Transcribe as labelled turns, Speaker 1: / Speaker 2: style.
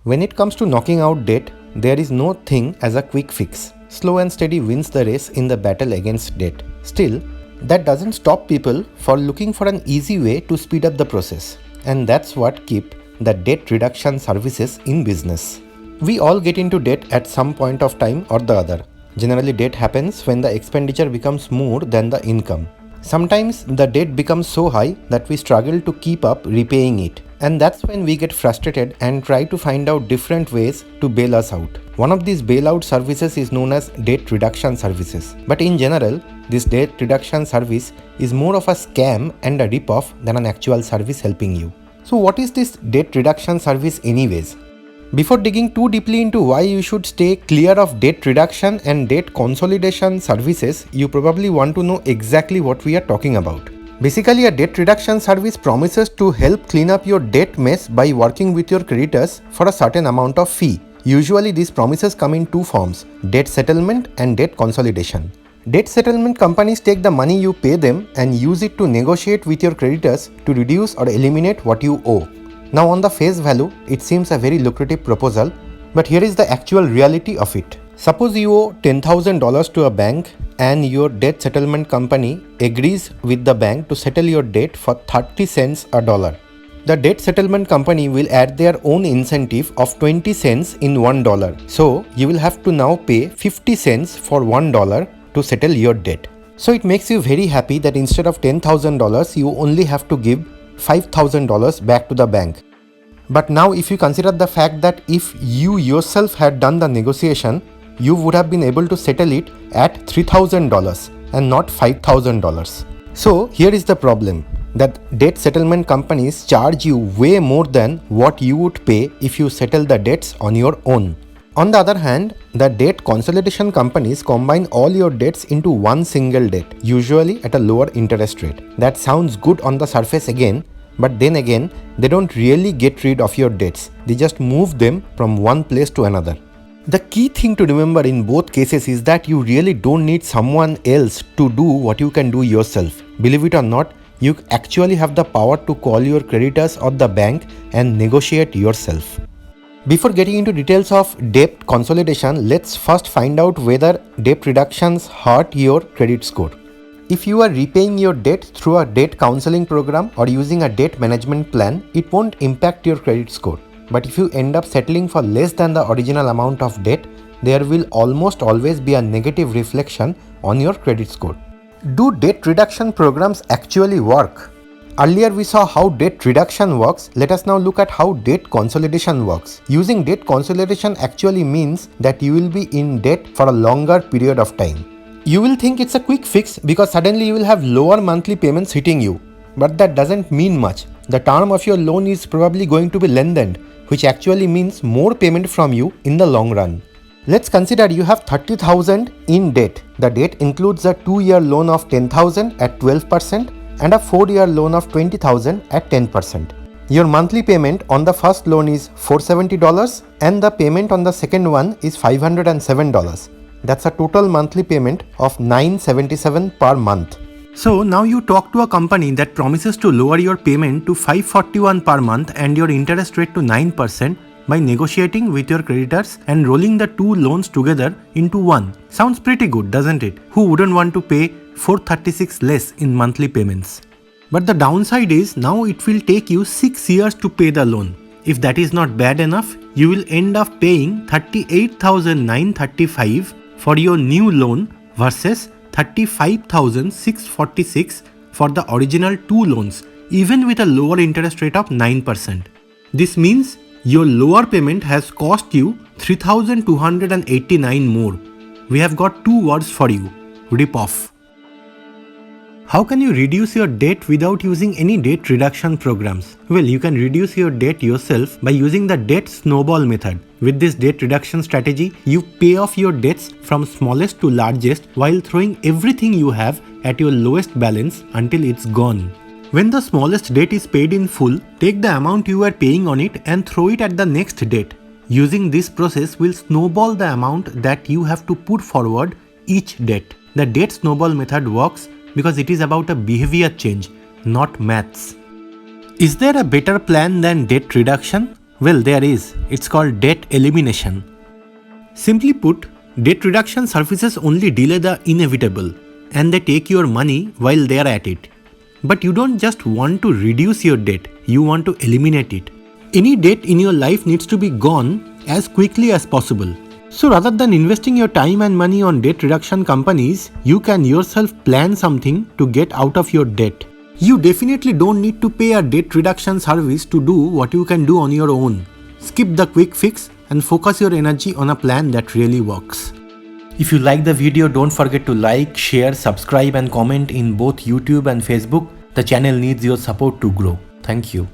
Speaker 1: When it comes to knocking out debt, there is no thing as a quick fix. Slow and steady wins the race in the battle against debt. Still, that doesn't stop people from looking for an easy way to speed up the process. And that's what keeps the debt reduction services in business. We all get into debt at some point of time or the other. Generally, debt happens when the expenditure becomes more than the income. Sometimes the debt becomes so high that we struggle to keep up repaying it. And that's when we get frustrated and try to find out different ways to bail us out. One of these bailout services is known as debt reduction services. But in general, this debt reduction service is more of a scam and a ripoff than an actual service helping you. So what is this debt reduction service anyways? Before digging too deeply into why you should stay clear of debt reduction and debt consolidation services, you probably want to know exactly what we are talking about. Basically, a debt reduction service promises to help clean up your debt mess by working with your creditors for a certain amount of fee. Usually, these promises come in two forms: debt settlement and debt consolidation. Debt settlement companies take the money you pay them and use it to negotiate with your creditors to reduce or eliminate what you owe. Now, on the face value, it seems a very lucrative proposal, but here is the actual reality of it. Suppose you owe $10,000 to a bank and your debt settlement company agrees with the bank to settle your debt for 30 cents a dollar. The debt settlement company will add their own incentive of 20 cents in $1. So you will have to now pay 50 cents for $1 to settle your debt. So it makes you very happy that instead of $10,000, you only have to give $5,000 back to the bank. But now if you consider the fact that if you yourself had done the negotiation, you would have been able to settle it at $3,000 and not $5,000. So here is the problem, that debt settlement companies charge you way more than what you would pay if you settle the debts on your own. On the other hand, the debt consolidation companies combine all your debts into one single debt, usually at a lower interest rate. That sounds good on the surface again, but then again, they don't really get rid of your debts. They just move them from one place to another. The key thing to remember in both cases is that you really don't need someone else to do what you can do yourself. Believe it or not, you actually have the power to call your creditors or the bank and negotiate yourself. Before getting into details of debt consolidation, let's first find out whether debt reductions hurt your credit score. If you are repaying your debt through a debt counseling program or using a debt management plan, it won't impact your credit score. But if you end up settling for less than the original amount of debt, there will almost always be a negative reflection on your credit score. Do debt reduction programs actually work? Earlier we saw how debt reduction works. Let us now look at how debt consolidation works. Using debt consolidation actually means that you will be in debt for a longer period of time. You will think it's a quick fix because suddenly you will have lower monthly payments hitting you. But that doesn't mean much. The term of your loan is probably going to be lengthened, which actually means more payment from you in the long run. Let's consider you have $30,000 in debt. The debt includes a 2-year loan of $10,000 at 12% and a 4-year loan of $20,000 at 10%. Your monthly payment on the first loan is $470 and the payment on the second one is $507. That's a total monthly payment of $977 per month. So now you talk to a company that promises to lower your payment to $541 per month and your interest rate to 9% by negotiating with your creditors and rolling the two loans together into one. Sounds pretty good, doesn't it? Who wouldn't want to pay $436 less in monthly payments? But the downside is now it will take you 6 years to pay the loan. If that is not bad enough, you will end up paying $38,935 for your new loan versus $35,646 for the original two loans, even with a lower interest rate of 9%. This means your lower payment has cost you $3,289 more. We have got two words for you: ripoff. How can you reduce your debt without using any debt reduction programs? Well, you can reduce your debt yourself by using the debt snowball method. With this debt reduction strategy, you pay off your debts from smallest to largest while throwing everything you have at your lowest balance until it's gone. When the smallest debt is paid in full, take the amount you are paying on it and throw it at the next debt. Using this process will snowball the amount that you have to put forward each debt. The debt snowball method works because it is about a behavior change, not maths. Is there a better plan than debt reduction? Well, there is. It's called debt elimination. Simply put, debt reduction services only delay the inevitable, and they take your money while they are at it. But you don't just want to reduce your debt, you want to eliminate it. Any debt in your life needs to be gone as quickly as possible. So rather than investing your time and money on debt reduction companies, you can yourself plan something to get out of your debt. You definitely don't need to pay a debt reduction service to do what you can do on your own. Skip the quick fix and focus your energy on a plan that really works. If you like the video, don't forget to like, share, subscribe and comment in both YouTube and Facebook. The channel needs your support to grow. Thank you.